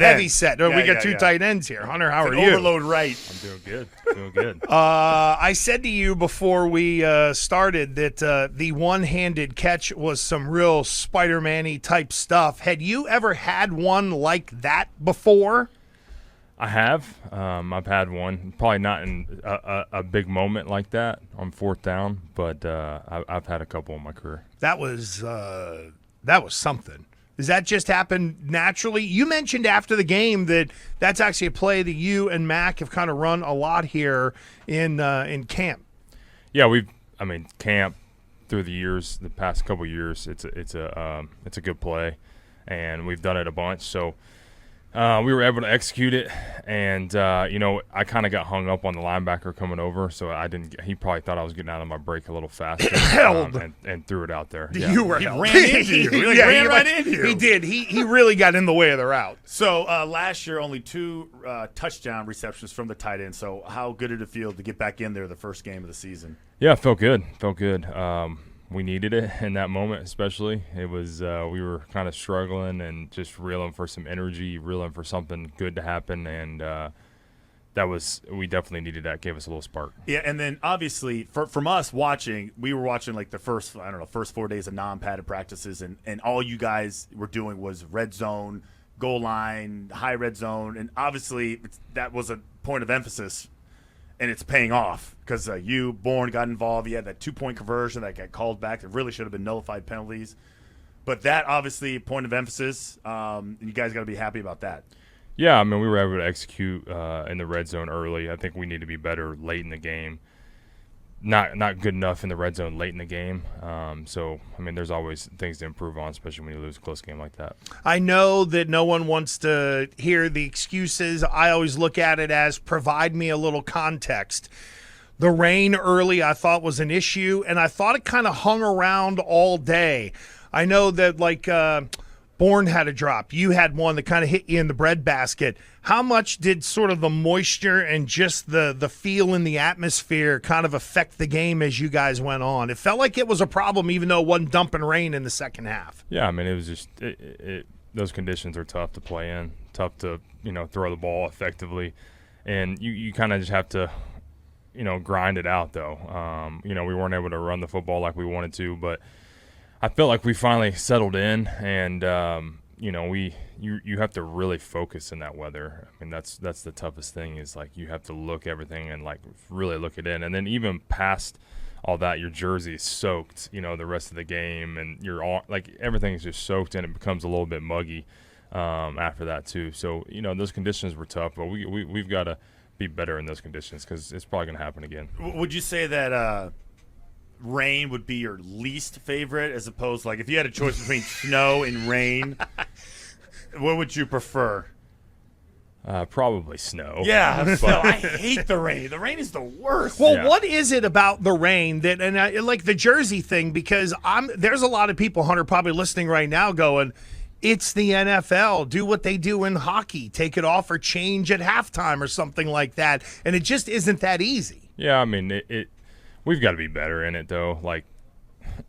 Heavy set. Yeah, We got two tight ends here. Hunter, how are you? Overload right. I'm doing good. Doing good. I said to you before we started that the one-handed catch was some real Spider-Man-y type stuff. Had you ever had one like that before? I have. I've had one. Probably not in a big moment like that on fourth down, but I've had a couple in my career. That was something. Does that just happen naturally? You mentioned after the game that that's actually a play that you and Mac have kind of run a lot here in camp. Yeah, camp through the years, the past couple of years, it's a good play, and we've done it a bunch. So we were able to execute it, and I kind of got hung up on the linebacker coming over, so I didn't. He probably thought I was getting out of my break a little faster, and threw it out there. Yeah. You were He ran into you. He ran right into you. He did. He really got in the way of the route. So last year, only 2 touchdown receptions from the tight end. So how good did it feel to get back in there the first game of the season? Yeah, it felt good. We needed it in that moment, especially. It was we were kind of struggling and just reeling for some energy, reeling for something good to happen, and we definitely needed that. Gave us a little spark. Yeah, and then obviously from us watching, we were watching like the first 4 days of non-padded practices, and all you guys were doing was red zone, goal line, high red zone, and obviously that was a point of emphasis. And it's paying off because Bourne got involved. He had that 2-point conversion that got called back. That really should have been nullified penalties. But that obviously point of emphasis, and you guys got to be happy about that. Yeah, we were able to execute in the red zone early. I think we need to be better late in the game. Not good enough in the red zone late in the game. There's always things to improve on, especially when you lose a close game like that. I know that no one wants to hear the excuses. I always look at it as provide me a little context. The rain early I thought was an issue, and I thought it kind of hung around all day. I know that Bourne had a drop. You had one that kind of hit you in the breadbasket. How much did sort of the moisture and just the feel in the atmosphere kind of affect the game as you guys went on? It felt like it was a problem even though it wasn't dumping rain in the second half. Yeah, it was just those conditions are tough to play in, tough to throw the ball effectively, and you kind of just have to grind it out though. We weren't able to run the football like we wanted to, but I felt like we finally settled in, and you have to really focus in that weather. That's the toughest thing is like you have to look everything and like really look it in, and then even past all that, your jersey is soaked. The rest of the game, and you're all like everything is just soaked, and it becomes a little bit muggy after that too. So those conditions were tough, but we've got to be better in those conditions because it's probably going to happen again. Would you say that? Rain would be your least favorite as opposed to, like, if you had a choice between snow and rain, what would you prefer? Probably snow. Yeah, snow. I hate the rain. The rain is the worst. Well, What is it about the rain that, and I like the jersey thing, because there's a lot of people, Hunter, probably listening right now going, it's the NFL. Do what they do in hockey. Take it off or change at halftime or something like that. And it just isn't that easy. Yeah, we've got to be better in it, though. Like,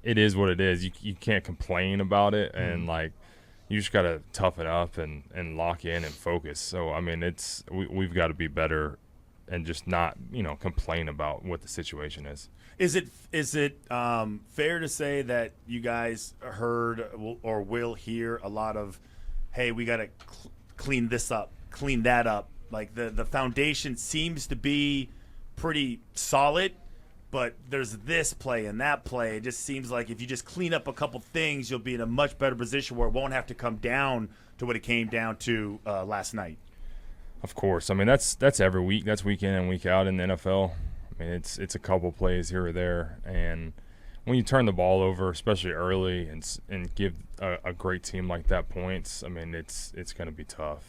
it is what it is. You can't complain about it, and you just got to toughen up and lock in and focus. So we've got to be better and just not complain about what the situation is. Is it fair to say that you guys heard or will hear a lot of, hey, we got to clean this up, clean that up? Like the foundation seems to be pretty solid. But there's this play and that play. It just seems like if you just clean up a couple things, you'll be in a much better position where it won't have to come down to what it came down to last night. Of course. That's every week. That's week in and week out in the NFL. It's a couple plays here or there. And when you turn the ball over, especially early, and give a great team like that points, it's going to be tough.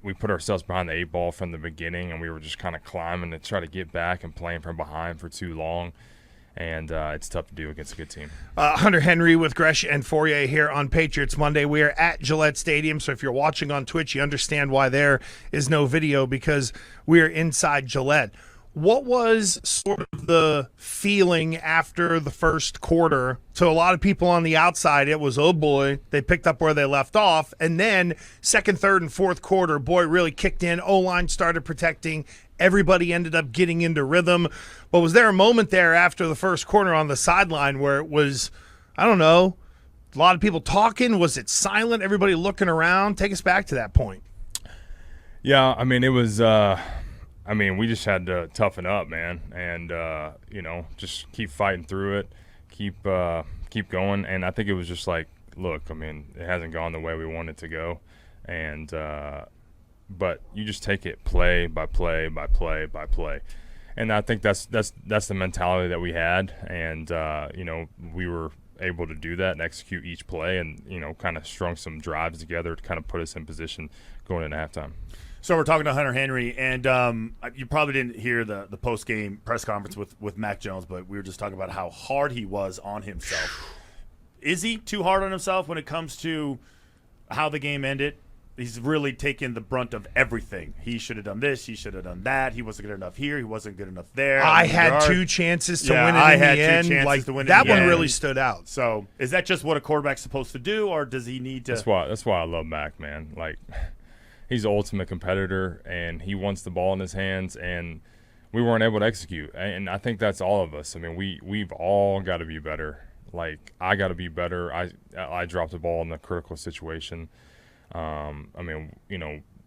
We put ourselves behind the 8 ball from the beginning, and we were just kind of climbing to try to get back and playing from behind for too long. And it's tough to do against a good team. Hunter Henry with Gresh and Fourier here on Patriots Monday. We are at Gillette Stadium, so if you're watching on Twitch, you understand why there is no video because we're inside Gillette. What was sort of the feeling after the first quarter? To a lot of people on the outside, it was, oh boy, they picked up where they left off. And then second, third, and fourth quarter, boy, it really kicked in. O-line started protecting. Everybody ended up getting into rhythm. But was there a moment there after the first quarter on the sideline where it was, I don't know, a lot of people talking? Was it silent? Everybody looking around? Take us back to that point. Yeah, I mean, it was we just had to toughen up, man, and just keep fighting through it, keep going. And I think it was just like, look, I mean, it hasn't gone the way we want it to go, and but you just take it play by play by play by play, and I think that's the mentality that we had, and we were able to do that and execute each play, and kind of strung some drives together to kind of put us in position going into halftime. So we're talking to Hunter Henry, and you probably didn't hear the post-game press conference with Mac Jones, but we were just talking about how hard he was on himself. Is he too hard on himself when it comes to how the game ended? He's really taken the brunt of everything. He should have done this. He should have done that. He wasn't good enough here. He wasn't good enough there. I had two chances to win it in the end. Like, that one really stood out. So is that just what a quarterback's supposed to do, or does he need to? That's why I love Mac, man. Like, he's the ultimate competitor, and he wants the ball in his hands, and we weren't able to execute. And I think that's all of us. I mean, we've all got to be better. Like, I got to be better. I dropped the ball in the critical situation.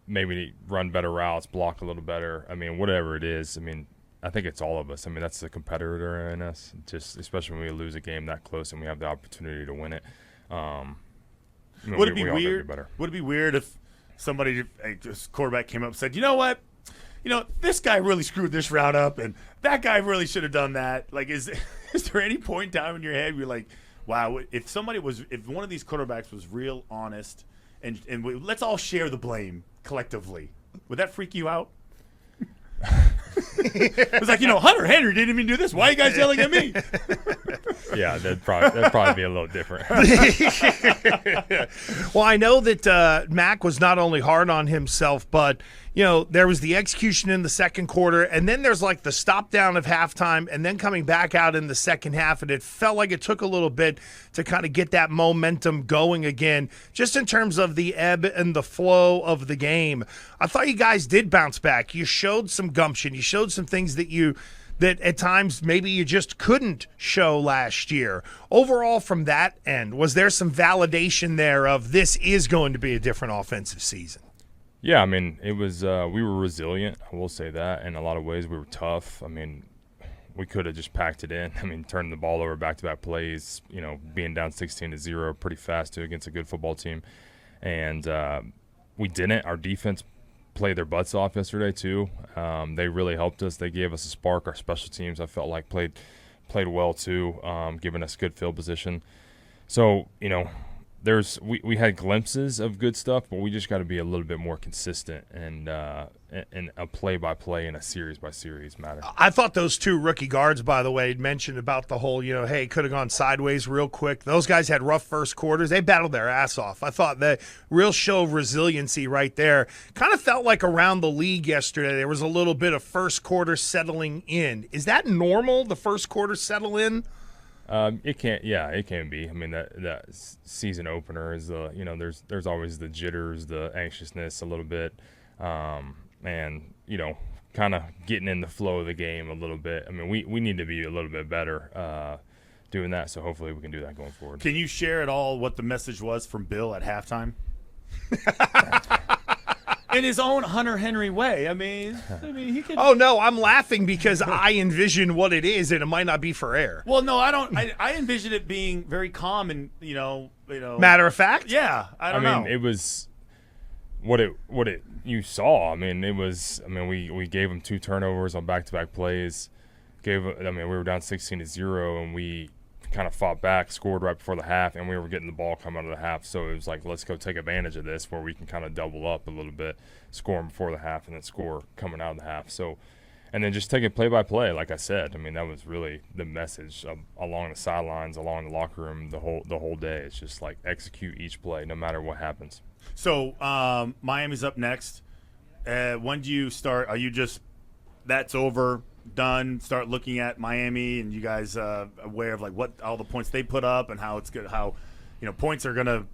Maybe run better routes, block a little better. I mean, whatever it is. I mean, I think it's all of us. I mean, that's the competitor in us, just especially when we lose a game that close and we have the opportunity to win it. Would it be weird? Would it be weird if somebody, just quarterback, came up and said, you know what? This guy really screwed this route up, and that guy really should have done that. Like, is there any point in time in your head where you're like, wow, if one of these quarterbacks was real honest, and let's all share the blame collectively, would that freak you out? It was like, Hunter Henry didn't even do this. Why are you guys yelling at me? Yeah, that'd probably be a little different. Well, I know that Mac was not only hard on himself, but there was the execution in the second quarter, and then there's like the stop down of halftime, and then coming back out in the second half, and it felt like it took a little bit to kind of get that momentum going again, just in terms of the ebb and the flow of the game. I thought you guys did bounce back. You showed some gumption. You showed some things that at times maybe you just couldn't show last year. Overall, from that end, was there some validation there of this is going to be a different offensive season? Yeah, I mean, it was we were resilient, I will say that. In a lot of ways, we were tough. I mean, we could have just packed it in. I mean, turning the ball over back-to-back plays, being down 16-0 pretty fast too against a good football team. And we didn't. Our defense played their butts off yesterday too. They really helped us. They gave us a spark. Our special teams, I felt like, played well too, giving us good field position. So, we had glimpses of good stuff, but we just got to be a little bit more consistent and a play-by-play and a series-by-series matter. I thought those two rookie guards, by the way, mentioned about the whole, hey, could have gone sideways real quick. Those guys had rough first quarters. They battled their ass off. I thought the real show of resiliency right there. Kind of felt like around the league yesterday there was a little bit of first quarter settling in. Is that normal, the first quarter settle in? It can be. I mean, that season opener is there's always the jitters, the anxiousness a little bit, and kind of getting in the flow of the game a little bit. I mean, we need to be a little bit better doing that, so hopefully we can do that going forward. Can you share at all what the message was from Bill at halftime? In his own Hunter Henry way. I mean, he could. Oh no, I'm laughing because I envision what it is, and it might not be for air. Well, no, I don't. I envision it being very calm and matter of fact. Yeah, I don't know. I mean, it was what it you saw. I mean, it was. I mean, we gave them 2 turnovers on back-to-back plays. We were down 16-0, and we kind of fought back, scored right before the half, and we were getting the ball come out of the half. So it was like, let's go take advantage of this where we can kind of double up a little bit, score before the half, and then score coming out of the half. So, and then just take it play by play, like I said. I mean, that was really the message along the sidelines, along the locker room, the whole day. It's just like execute each play, no matter what happens. So Miami's up next. When do you start? Are you just that's over? done, start looking at Miami, and you guys aware of like what all the points they put up and how it's good, how points are gonna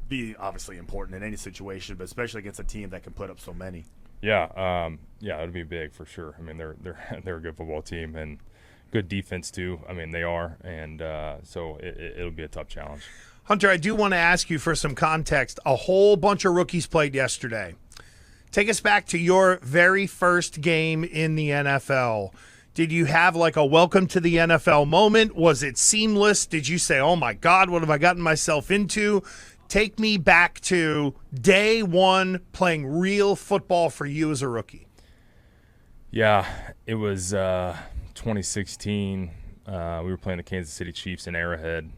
be obviously important in any situation, but especially against a team that can put up so many. Yeah, it'd be big for sure. I mean, they're a good football team and good defense too. I mean, they are, and so it'll be a tough challenge. Hunter, I do want to ask you for some context. A whole bunch of rookies played yesterday. Take us back to your very first game in the NFL. Did you have like a welcome to the NFL moment? Was it seamless? Did you say, oh my God, what have I gotten myself into? Take me back to day one playing real football for you as a rookie. Yeah, it was 2016. We were playing the Kansas City Chiefs in Arrowhead.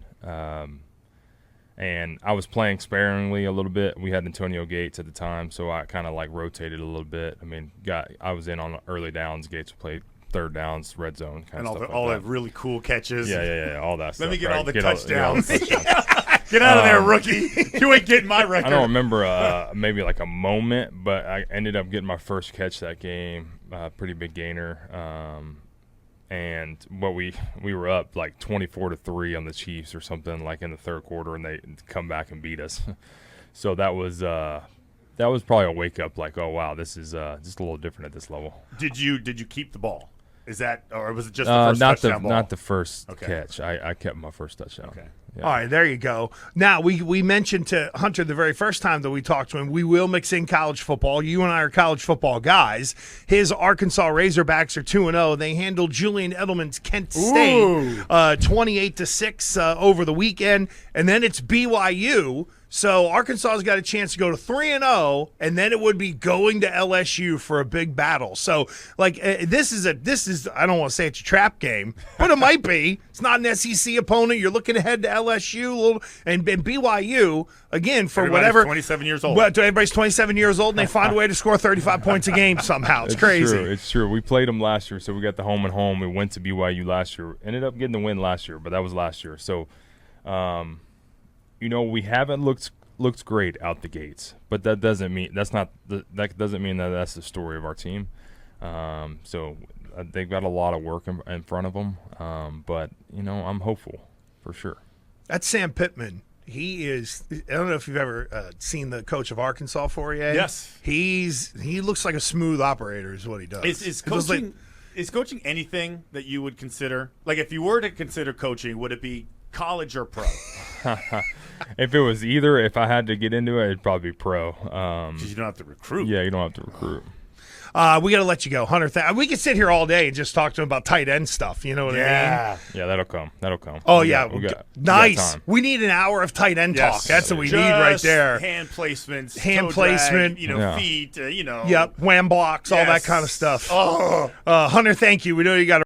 And I was playing sparingly a little bit. We had Antonio Gates at the time, so I kind of like rotated a little bit. I mean, I was in on early downs. Gates played third downs, red zone, kind of stuff. All like that really cool catches. Yeah, all that stuff. Let me get right? all the Get touchdowns. all the touchdowns. Get out of there, rookie. You ain't getting my record. I don't remember maybe like a moment, but I ended up getting my first catch that game. Pretty big gainer. And we were up like 24-3 on the Chiefs or something like in the third quarter, and they come back and beat us. So that was probably a wake up. Like, oh wow, this is just a little different at this level. Did you keep the ball? Is that, or was it just the first touchdown ball? Not the first catch. I kept my first touchdown. Okay. Yeah. All right, there you go. Now, we mentioned to Hunter the very first time that we talked to him, we will mix in college football. You and I are college football guys. His Arkansas Razorbacks are 2-0. They handled Julian Edelman's Kent State 28-6 over the weekend, and then it's BYU. So Arkansas's got a chance to go to 3-0, and then it would be going to LSU for a big battle. So, like, this is I don't want to say it's a trap game, but it might be. It's not an SEC opponent. You're looking ahead to LSU and BYU again for everybody's whatever. 27 years old. Well, everybody's 27 years old, and they find a way to score 35 points a game somehow. It's crazy. It's true. We played them last year, so we got the home and home. We went to BYU last year. Ended up getting the win last year, but that was last year. So, we haven't looked great out the gates, but that doesn't mean that's the story of our team. So they've got a lot of work in front of them, but I'm hopeful for sure. That's Sam Pittman. He is. I don't know if you've ever seen the coach of Arkansas for you. Yes, he looks like a smooth operator. Is what he does. Is coaching anything that you would consider? Like, if you were to consider coaching, would it be college or pro? If it was either, if I had to get into it, it'd probably be pro. Because you don't have to recruit. Yeah, you don't have to recruit. We got to let you go, Hunter. We could sit here all day and just talk to him about tight end stuff. You know what I mean? Yeah, that'll come. Oh, we yeah. Nice. We need an hour of tight end talk. That's what we need right there. Hand placements. Hand placement. Drag, feet, Yep, wham blocks, all that kind of stuff. Oh. Hunter, thank you. We know you got to